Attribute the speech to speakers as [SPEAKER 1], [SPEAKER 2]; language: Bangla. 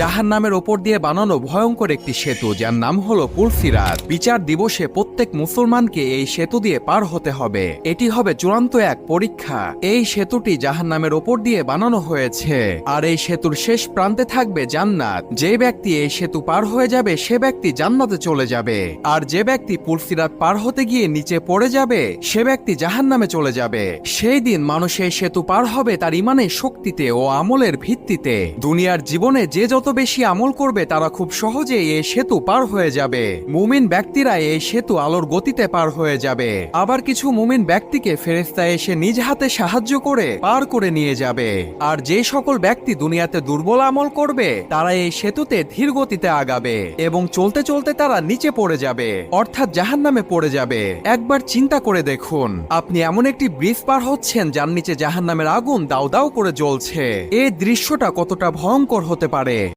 [SPEAKER 1] জাহান্নামের ওপর দিয়ে বানানো ভয়ঙ্কর একটি সেতু, যার নাম হলো পুলসিরাত। বিচার দিবসে প্রত্যেক মুসলমানকে এই সেতু দিয়ে পার হতে হবে। এটি হবে চূড়ান্ত এক পরীক্ষা। এই সেতুটি জাহান্নামের ওপর দিয়ে বানানো হয়েছে, আর এই সেতুর শেষ প্রান্তে থাকবে জান্নাত। যে ব্যক্তি এই সেতু পার হয়ে যাবে সে ব্যক্তি জান্নাতে চলে যাবে, আর যে ব্যক্তি পুলসিরাত পার হতে গিয়ে নিচে পড়ে যাবে সে ব্যক্তি জাহান্নামে চলে যাবে। সেই দিন মানুষ এই সেতু পার হবে তার ইমানের শক্তিতে ও আমলের ভিত্তিতে। দুনিয়ার জীবনে যে যত বেশি আমল করবে তারা খুব সহজেই এই সেতু পার হয়ে যাবে। মুমিন ব্যক্তিরা এই সেতু আলোর গতিতে পার হয়ে যাবে। আবার কিছু মুমিন ব্যক্তিকে ফেরেশতা এসে নিজ হাতে সাহায্য করে পার করে নিয়ে যাবে। আর যে সকল ব্যক্তি দুনিয়াতে দুর্বল আমল করবে তারা এই সেতুতে ধীর গতিতে আগাবে এবং চলতে চলতে তারা নিচে পড়ে যাবে, অর্থাৎ জাহান্নামে পড়ে যাবে। একবার চিন্তা করে দেখুন, আপনি এমন একটি ব্রিজ পার হচ্ছেন যার নিচে জাহান্নামের আগুন দাউ দাউ করে জ্বলছে। এই দৃশ্যটা কতটা ভয়ঙ্কর হতে পারে।